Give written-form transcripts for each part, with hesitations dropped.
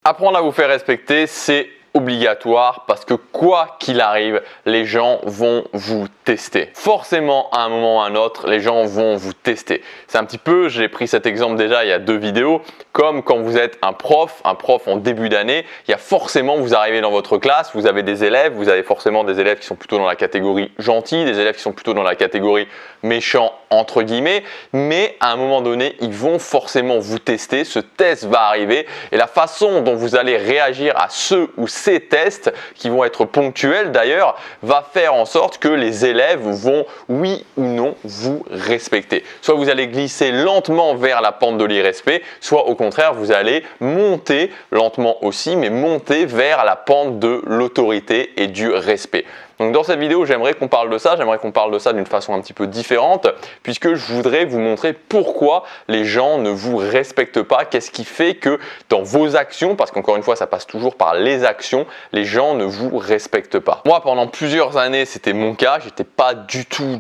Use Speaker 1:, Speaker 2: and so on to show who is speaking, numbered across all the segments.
Speaker 1: Apprendre à vous faire respecter, c'est obligatoire parce que quoi qu'il arrive, les gens vont vous tester. Forcément, à un moment ou à un autre, les gens vont vous tester. C'est un petit peu, j'ai pris cet exemple déjà il y a 2 vidéos, comme quand vous êtes un prof en début d'année, il y a forcément, vous arrivez dans votre classe, vous avez des élèves, vous avez forcément des élèves qui sont plutôt dans la catégorie gentil, des élèves qui sont plutôt dans la catégorie méchant entre guillemets, mais à un moment donné, ils vont forcément vous tester, ce test va arriver et la façon dont vous allez réagir à ce ou ces tests, qui vont être ponctuels d'ailleurs, va faire en sorte que les élèves vont, oui ou non, vous respecter. Soit vous allez glisser lentement vers la pente de l'irrespect, soit au contraire, vous allez monter lentement aussi, mais monter vers la pente de l'autorité et du respect. Donc dans cette vidéo, j'aimerais qu'on parle de ça, d'une façon un petit peu différente, puisque je voudrais vous montrer pourquoi les gens ne vous respectent pas, qu'est-ce qui fait que dans vos actions, parce qu'encore une fois, ça passe toujours par les actions, les gens ne vous respectent pas. Moi, pendant plusieurs années, c'était mon cas, j'étais pas du tout,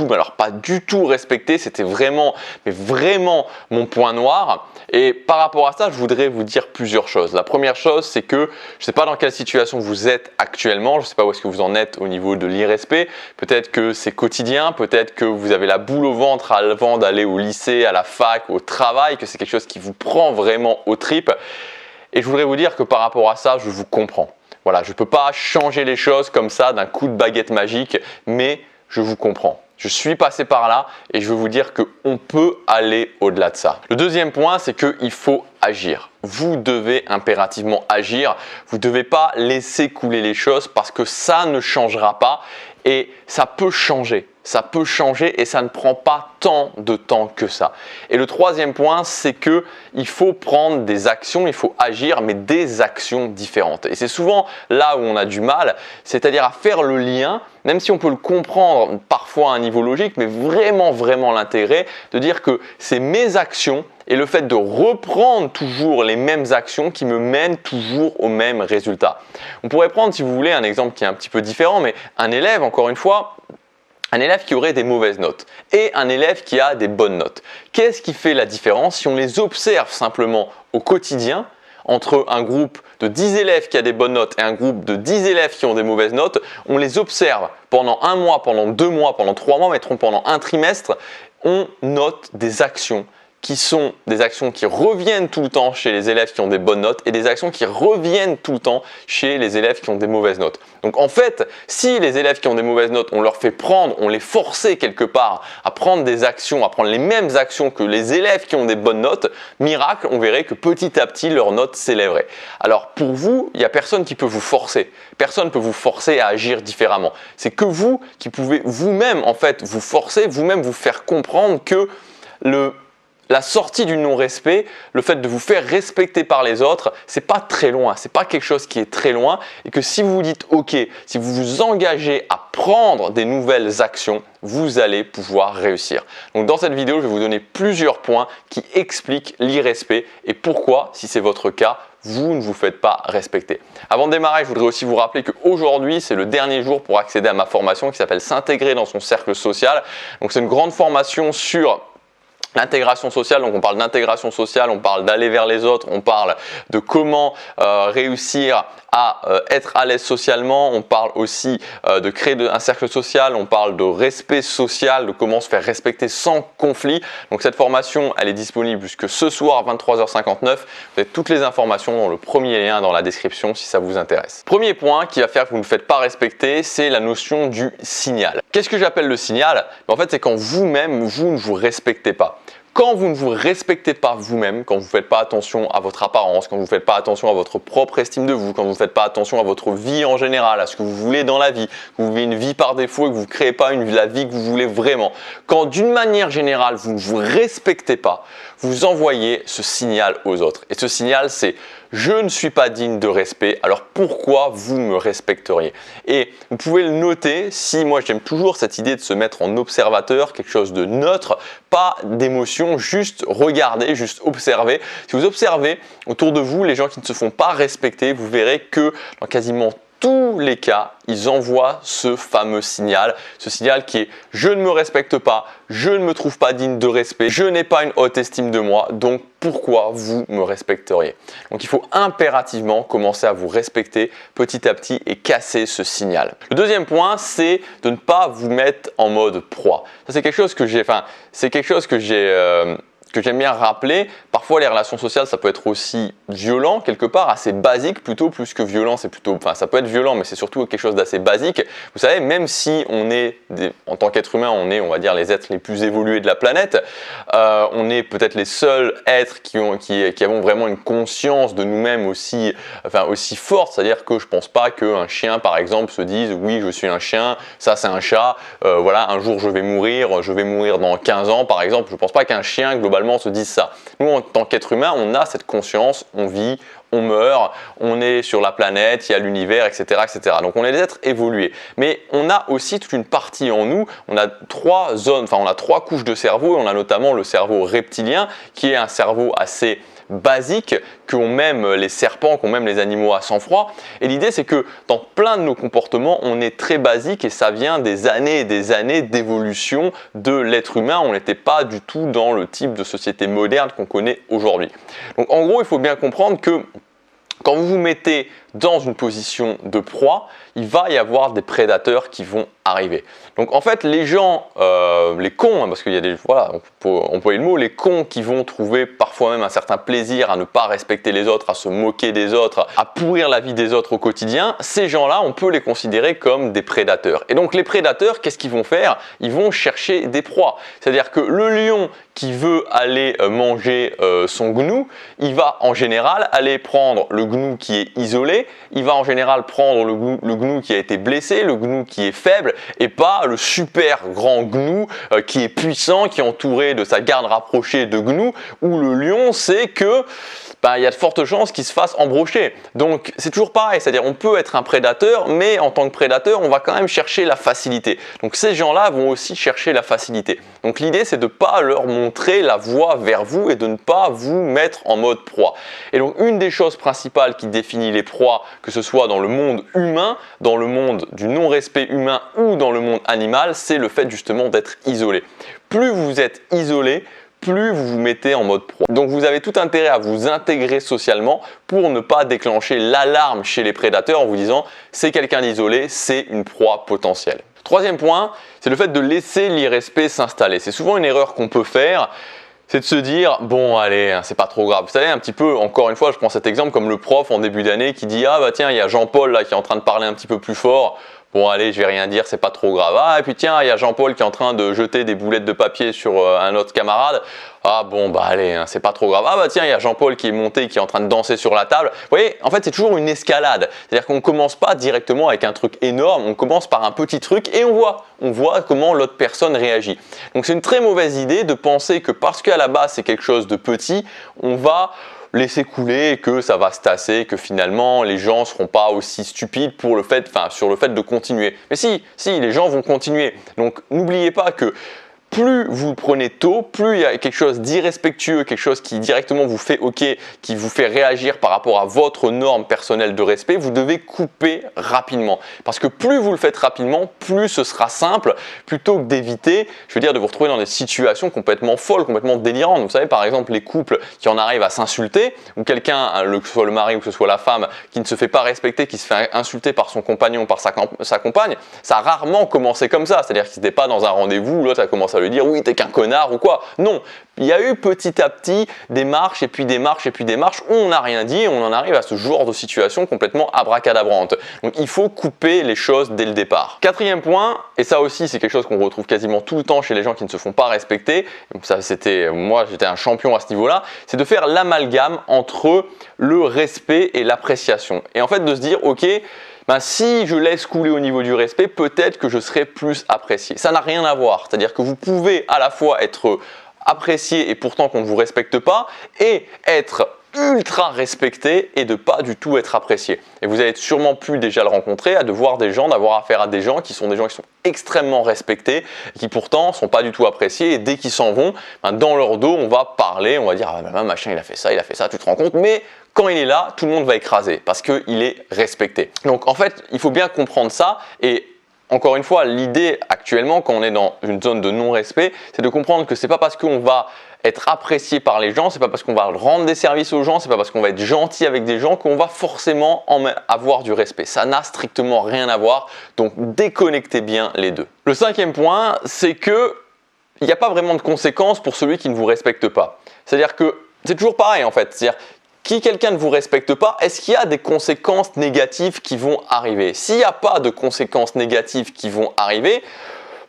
Speaker 1: mais alors pas du tout respecté, c'était vraiment, mais vraiment mon point noir. Et par rapport à ça, je voudrais vous dire plusieurs choses. La première chose, c'est que je ne sais pas dans quelle situation vous êtes actuellement, je ne sais pas où est-ce que vous en êtes au niveau de l'irrespect. Peut-être que c'est quotidien, peut-être que vous avez la boule au ventre avant d'aller au lycée, à la fac, au travail, que c'est quelque chose qui vous prend vraiment aux tripes. Et je voudrais vous dire que par rapport à ça, je vous comprends. Voilà, je ne peux pas changer les choses comme ça d'un coup de baguette magique, mais je vous comprends. Je suis passé par là et je veux vous dire qu'on peut aller au-delà de ça. Le deuxième point, c'est qu'il faut agir. Vous devez impérativement agir. Vous ne devez pas laisser couler les choses parce que ça ne changera pas et ça peut changer. Ça peut changer et ça ne prend pas tant de temps que ça. Et le troisième point, c'est qu'il faut prendre des actions, il faut agir, mais des actions différentes. Et c'est souvent là où on a du mal, c'est-à-dire à faire le lien, même si on peut le comprendre parfois à un niveau logique, mais vraiment l'intérêt de dire que c'est mes actions et le fait de reprendre toujours les mêmes actions qui me mènent toujours au même résultat. On pourrait prendre, si vous voulez, un exemple qui est un petit peu différent, mais un élève, encore une fois, un élève qui aurait des mauvaises notes et un élève qui a des bonnes notes. Qu'est-ce qui fait la différence si on les observe simplement au quotidien entre un groupe de 10 élèves qui a des bonnes notes et un groupe de 10 élèves qui ont des mauvaises notes? On les observe pendant 1 mois, pendant 2 mois, pendant 3 mois, mettons pendant un trimestre. On note des actions qui sont des actions qui reviennent tout le temps chez les élèves qui ont des bonnes notes et des actions qui reviennent tout le temps chez les élèves qui ont des mauvaises notes. Donc en fait, si les élèves qui ont des mauvaises notes, on leur fait prendre, on les forçait quelque part à prendre des actions, à prendre les mêmes actions que les élèves qui ont des bonnes notes, miracle, on verrait que petit à petit, leurs notes s'élèveraient. Alors pour vous, il n'y a personne qui peut vous forcer. Personne ne peut vous forcer à agir différemment. C'est que vous qui pouvez vous-même en fait vous forcer, vous-même vous faire comprendre que la sortie du non-respect, le fait de vous faire respecter par les autres, c'est pas très loin, c'est pas quelque chose qui est très loin et que si vous vous dites OK, si vous vous engagez à prendre des nouvelles actions, vous allez pouvoir réussir. Donc dans cette vidéo, je vais vous donner plusieurs points qui expliquent l'irrespect et pourquoi, si c'est votre cas, vous ne vous faites pas respecter. Avant de démarrer, je voudrais aussi vous rappeler qu'aujourd'hui, c'est le dernier jour pour accéder à ma formation qui s'appelle S'intégrer dans son cercle social. Donc c'est une grande formation sur l'intégration sociale, donc on parle d'intégration sociale, on parle d'aller vers les autres, on parle de comment réussir à être à l'aise socialement, on parle aussi de créer un cercle social, on parle de respect social, de comment se faire respecter sans conflit. Donc cette formation, elle est disponible jusque ce soir à 23h59. Vous avez toutes les informations dans le premier lien dans la description si ça vous intéresse. Premier point qui va faire que vous ne vous faites pas respecter, c'est la notion du signal. Qu'est-ce que j'appelle le signal? En fait, c'est quand vous-même, vous ne vous respectez pas. Quand vous ne vous respectez pas vous-même, quand vous ne faites pas attention à votre apparence, quand vous ne faites pas attention à votre propre estime de vous, quand vous ne faites pas attention à votre vie en général, à ce que vous voulez dans la vie, que vous vivez une vie par défaut et que vous ne créez pas la vie que vous voulez vraiment, quand d'une manière générale vous ne vous respectez pas, vous envoyez ce signal aux autres. Et ce signal, c'est « je ne suis pas digne de respect, alors pourquoi vous me respecteriez ?» Et vous pouvez le noter, si moi j'aime toujours cette idée de se mettre en observateur, quelque chose de neutre, pas d'émotion, juste regarder, juste observer. Si vous observez autour de vous les gens qui ne se font pas respecter, vous verrez que dans quasiment tous les cas, ils envoient ce fameux signal, ce signal qui est « je ne me respecte pas, je ne me trouve pas digne de respect, je n'ai pas une haute estime de moi, donc pourquoi vous me respecteriez ?» Donc il faut impérativement commencer à vous respecter petit à petit et casser ce signal. Le deuxième point, c'est de ne pas vous mettre en mode proie. Ça, c'est quelque chose que que j'aime bien rappeler. Parfois les relations sociales, ça peut être aussi violent quelque part, assez basique plutôt, plus que violent, c'est plutôt, enfin ça peut être violent mais c'est surtout quelque chose d'assez basique. Vous savez, même si on est, en tant qu'être humain, on va dire les êtres les plus évolués de la planète, on est peut-être les seuls êtres qui avons vraiment une conscience de nous-mêmes aussi forte, c'est-à-dire que je pense pas qu'un chien par exemple se dise oui je suis un chien, ça c'est un chat, voilà un jour je vais mourir dans 15 ans par exemple, je pense pas qu'un chien globalement se disent ça. Nous, en tant qu'être humain, on a cette conscience, on vit, on meurt, on est sur la planète, il y a l'univers, etc., etc. Donc on est des êtres évolués. Mais on a aussi toute une partie en nous, on a trois couches de cerveau, et on a notamment le cerveau reptilien, qui est un cerveau assez basique, qu'ont même les serpents, qu'ont même les animaux à sang-froid. Et l'idée, c'est que dans plein de nos comportements, on est très basique et ça vient des années et des années d'évolution de l'être humain. On n'était pas du tout dans le type de société moderne qu'on connaît aujourd'hui. Donc en gros, il faut bien comprendre que quand vous vous mettez dans une position de proie, il va y avoir des prédateurs qui vont arriver. Donc en fait, les gens, les cons, parce qu'il y a des, voilà, on peut employer le mot, les cons qui vont trouver parfois même un certain plaisir à ne pas respecter les autres, à se moquer des autres, à pourrir la vie des autres au quotidien, ces gens-là, on peut les considérer comme des prédateurs. Et donc les prédateurs, qu'est-ce qu'ils vont faire? Ils vont chercher des proies. C'est-à-dire que le lion qui veut aller manger son gnou, il va en général aller prendre le gnou qui est isolé, il va en général prendre le gnou qui a été blessé, le gnou qui est faible et pas le super grand gnou qui est puissant, qui est entouré de sa garde rapprochée de gnous, où le lion sait que il y a de fortes chances qu'il se fasse embrocher. Donc c'est toujours pareil, c'est-à-dire on peut être un prédateur, mais en tant que prédateur, on va quand même chercher la facilité. Donc ces gens-là vont aussi chercher la facilité. Donc l'idée, c'est de ne pas leur montrer la voie vers vous et de ne pas vous mettre en mode proie. Et donc une des choses principales qui définit les proies, que ce soit dans le monde humain, dans le monde du non-respect humain ou dans le monde animal, c'est le fait justement d'être isolé. Plus vous êtes isolé, plus vous vous mettez en mode proie. Donc vous avez tout intérêt à vous intégrer socialement pour ne pas déclencher l'alarme chez les prédateurs en vous disant c'est quelqu'un d'isolé, c'est une proie potentielle. Troisième point, c'est le fait de laisser l'irrespect s'installer. C'est souvent une erreur qu'on peut faire, c'est de se dire bon allez, c'est pas trop grave. Vous savez un petit peu, encore une fois, je prends cet exemple comme le prof en début d'année qui dit ah bah tiens, il y a Jean-Paul là qui est en train de parler un petit peu plus fort. Bon allez, je vais rien dire, c'est pas trop grave. Ah et puis tiens, il y a Jean-Paul qui est en train de jeter des boulettes de papier sur un autre camarade. Ah bon bah allez, c'est pas trop grave. Ah bah tiens, il y a Jean-Paul qui est monté, qui est en train de danser sur la table. Vous voyez, en fait c'est toujours une escalade. C'est-à-dire qu'on commence pas directement avec un truc énorme, on commence par un petit truc et on voit comment l'autre personne réagit. Donc c'est une très mauvaise idée de penser que parce qu'à la base c'est quelque chose de petit, on va laisser couler et que ça va se tasser, que finalement les gens ne seront pas aussi stupides sur le fait de continuer. Mais si, les gens vont continuer. Donc n'oubliez pas que plus vous le prenez tôt, plus il y a quelque chose d'irrespectueux, quelque chose qui directement vous fait OK, qui vous fait réagir par rapport à votre norme personnelle de respect, vous devez couper rapidement. Parce que plus vous le faites rapidement, plus ce sera simple, plutôt que d'éviter, de vous retrouver dans des situations complètement folles, complètement délirantes. Vous savez, par exemple, les couples qui en arrivent à s'insulter, ou quelqu'un, que ce soit le mari ou que ce soit la femme, qui ne se fait pas respecter, qui se fait insulter par son compagnon, par sa compagne, ça a rarement commencé comme ça. C'est-à-dire qu'il n'était pas dans un rendez-vous où l'autre a commencé à lui dire oui t'es qu'un connard ou quoi. Non, il y a eu petit à petit des marches et puis des marches et puis des marches où on n'a rien dit et on en arrive à ce genre de situation complètement abracadabrante. Donc il faut couper les choses dès le départ. Quatrième point, et ça aussi c'est quelque chose qu'on retrouve quasiment tout le temps chez les gens qui ne se font pas respecter, moi j'étais un champion à ce niveau-là, c'est de faire l'amalgame entre le respect et l'appréciation. Et en fait de se dire ok, si je laisse couler au niveau du respect, peut-être que je serai plus apprécié. Ça n'a rien à voir. C'est-à-dire que vous pouvez à la fois être apprécié et pourtant qu'on ne vous respecte pas et être ultra respecté et de pas du tout être apprécié. Et vous avez sûrement pu déjà le rencontrer, d'avoir affaire à des gens qui sont extrêmement respectés et qui pourtant sont pas du tout appréciés et dès qu'ils s'en vont, dans leur dos on va parler, on va dire ah machin il a fait ça, tu te rends compte, mais quand il est là, tout le monde va écraser parce qu'il est respecté. Donc en fait, il faut bien comprendre ça et encore une fois, l'idée actuellement, quand on est dans une zone de non-respect, c'est de comprendre que c'est pas parce qu'on va être apprécié par les gens, c'est pas parce qu'on va rendre des services aux gens, c'est pas parce qu'on va être gentil avec des gens qu'on va forcément avoir du respect. Ça n'a strictement rien à voir, donc déconnectez bien les deux. Le cinquième point, c'est que il n'y a pas vraiment de conséquences pour celui qui ne vous respecte pas. C'est-à-dire que c'est toujours pareil en fait, c'est-à-dire si quelqu'un ne vous respecte pas, est-ce qu'il y a des conséquences négatives qui vont arriver? S'il n'y a pas de conséquences négatives qui vont arriver,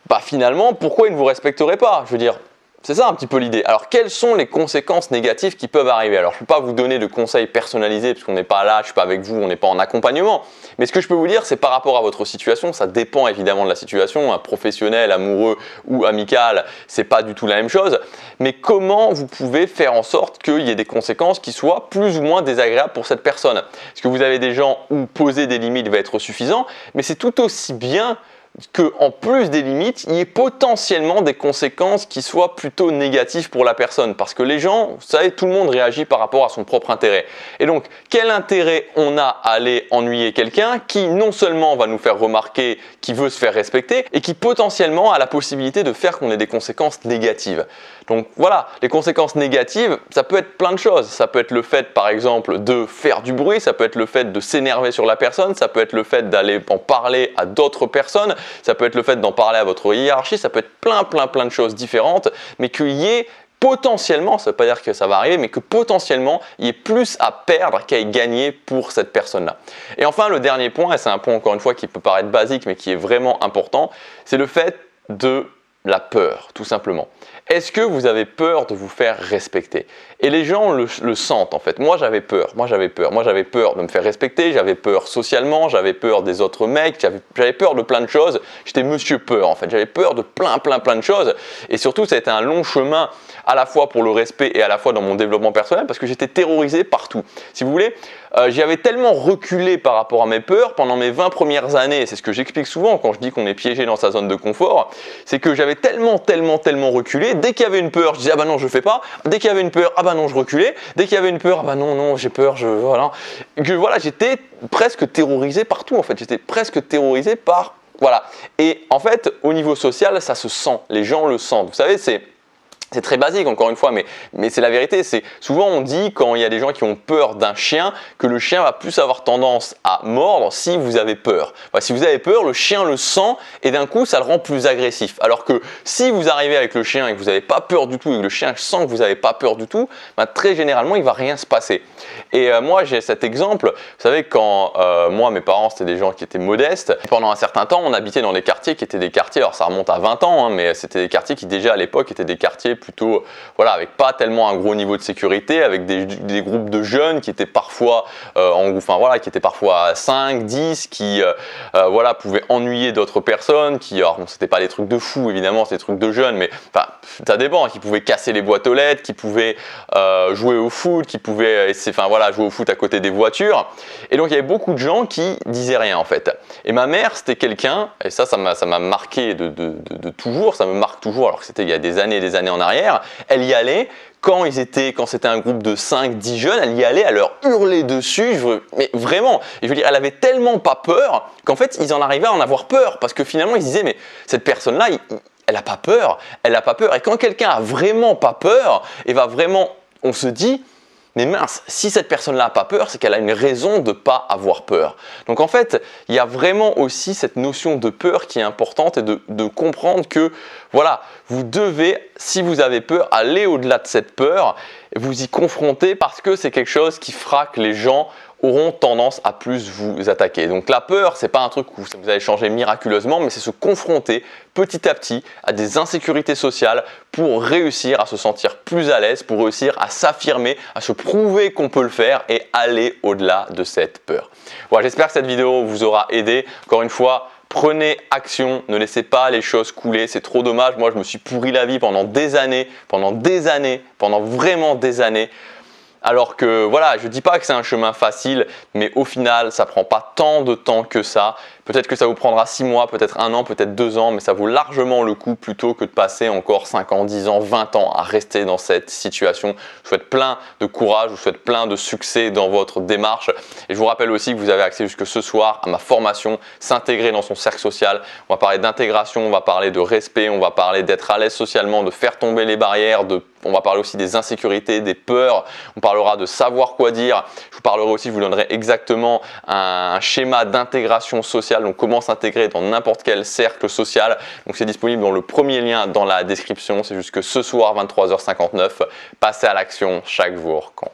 Speaker 1: bah finalement, pourquoi il ne vous respecterait pas? Je veux dire, c'est ça un petit peu l'idée. Alors, quelles sont les conséquences négatives qui peuvent arriver? Alors, je ne peux pas vous donner de conseils personnalisés parce qu'on n'est pas là, je ne suis pas avec vous, on n'est pas en accompagnement. Mais ce que je peux vous dire, c'est par rapport à votre situation, ça dépend évidemment de la situation, professionnel, amoureux ou amical, c'est pas du tout la même chose. Mais comment vous pouvez faire en sorte qu'il y ait des conséquences qui soient plus ou moins désagréables pour cette personne? Est-ce que vous avez des gens où poser des limites va être suffisant? Mais c'est tout aussi bien qu'en plus des limites, il y ait potentiellement des conséquences qui soient plutôt négatives pour la personne. Parce que les gens, vous savez, tout le monde réagit par rapport à son propre intérêt. Et donc, quel intérêt on a à aller ennuyer quelqu'un qui non seulement va nous faire remarquer qu'il veut se faire respecter, et qui potentiellement a la possibilité de faire qu'on ait des conséquences négatives. Donc voilà, les conséquences négatives, ça peut être plein de choses. Ça peut être le fait, par exemple, de faire du bruit, ça peut être le fait de s'énerver sur la personne, ça peut être le fait d'aller en parler à d'autres personnes, ça peut être le fait d'en parler à votre hiérarchie, ça peut être plein de choses différentes, mais qu'il y ait potentiellement, ça ne veut pas dire que ça va arriver, mais que potentiellement, il y ait plus à perdre qu'à y gagner pour cette personne-là. Et enfin, le dernier point, et c'est un point encore une fois qui peut paraître basique, mais qui est vraiment important, c'est le fait de la peur, tout simplement. Est-ce que vous avez peur de vous faire respecter? Et les gens le sentent en fait. Moi j'avais peur de me faire respecter, j'avais peur socialement, j'avais peur des autres mecs, j'avais peur de plein de choses. J'étais monsieur peur en fait, j'avais peur de plein de choses. Et surtout ça a été un long chemin à la fois pour le respect et à la fois dans mon développement personnel parce que j'étais terrorisé partout. Si vous voulez, j'y avais tellement reculé par rapport à mes peurs pendant mes 20 premières années, et c'est ce que j'explique souvent quand je dis qu'on est piégé dans sa zone de confort, c'est que j'avais tellement reculé, dès qu'il y avait une peur, je disais ah bah non je fais pas, dès qu'il y avait une peur, ah bah non je reculais, dès qu'il y avait une peur, ah bah non j'ai peur, voilà, j'étais presque terrorisé partout en fait, j'étais presque terrorisé par, voilà. Et en fait au niveau social ça se sent, les gens le sentent, vous savez c'est très basique encore une fois, mais c'est la vérité. C'est souvent on dit quand il y a des gens qui ont peur d'un chien que le chien va plus avoir tendance à mordre si vous avez peur. Enfin, si vous avez peur, le chien le sent et d'un coup ça le rend plus agressif. Alors que si vous arrivez avec le chien et que vous n'avez pas peur du tout et que le chien sent que vous n'avez pas peur du tout, bah, très généralement il va rien se passer. Et moi j'ai cet exemple. Vous savez quand moi mes parents c'était des gens qui étaient modestes. Pendant un certain temps on habitait dans des quartiers qui étaient des quartiers. Alors ça remonte à 20 ans, hein, mais c'était des quartiers qui déjà à l'époque étaient des quartiers plutôt, voilà, avec pas tellement un gros niveau de sécurité, avec des groupes de jeunes qui étaient parfois qui étaient parfois 5, 10, qui voilà, pouvaient ennuyer d'autres personnes, alors bon, c'était pas des trucs de fous évidemment, c'était des trucs de jeunes, mais enfin, ça dépend, qui pouvaient casser les boîtes aux lettres, qui pouvaient jouer au foot, qui pouvaient jouer au foot à côté des voitures. Et donc il y avait beaucoup de gens qui disaient rien en fait. Et ma mère c'était quelqu'un, et ça m'a marqué de toujours, ça me marque toujours, alors que c'était il y a des années et des années en arrière. Elle y allait quand c'était un groupe de 5-10 jeunes, elle y allait à leur hurler dessus, mais vraiment, je veux dire, elle avait tellement pas peur qu'en fait ils en arrivaient à en avoir peur parce que finalement ils se disaient mais cette personne-là, elle a pas peur, et quand quelqu'un a vraiment pas peur, et va vraiment, on se dit mais mince, si cette personne-là n'a pas peur, c'est qu'elle a une raison de ne pas avoir peur. Donc en fait, il y a vraiment aussi cette notion de peur qui est importante et de comprendre que voilà, vous devez, si vous avez peur, aller au-delà de cette peur, vous y confronter parce que c'est quelque chose qui fera que les gens auront tendance à plus vous attaquer. Donc la peur, c'est pas un truc où vous allez changer miraculeusement, mais c'est se confronter petit à petit à des insécurités sociales pour réussir à se sentir plus à l'aise, pour réussir à s'affirmer, à se prouver qu'on peut le faire et aller au-delà de cette peur. Voilà, j'espère que cette vidéo vous aura aidé. Encore une fois, prenez action, ne laissez pas les choses couler, c'est trop dommage. Moi, je me suis pourri la vie pendant des années, pendant vraiment des années. Alors que voilà, je ne dis pas que c'est un chemin facile, mais au final, ça prend pas tant de temps que ça. Peut-être que ça vous prendra 6 mois, peut-être 1 an, peut-être 2 ans, mais ça vaut largement le coup plutôt que de passer encore 5 ans, 10 ans, 20 ans à rester dans cette situation. Je vous souhaite plein de courage, je vous souhaite plein de succès dans votre démarche. Et je vous rappelle aussi que vous avez accès jusque ce soir à ma formation, s'intégrer dans son cercle social. On va parler d'intégration, on va parler de respect, on va parler d'être à l'aise socialement, de faire tomber les barrières, on va parler aussi des insécurités, des peurs, on parlera de savoir quoi dire, je vous parlerai aussi, je vous donnerai exactement un schéma d'intégration sociale, donc comment s'intégrer dans n'importe quel cercle social. Donc c'est disponible dans le premier lien dans la description, c'est juste que ce soir 23h59, passez à l'action, chaque jour compte.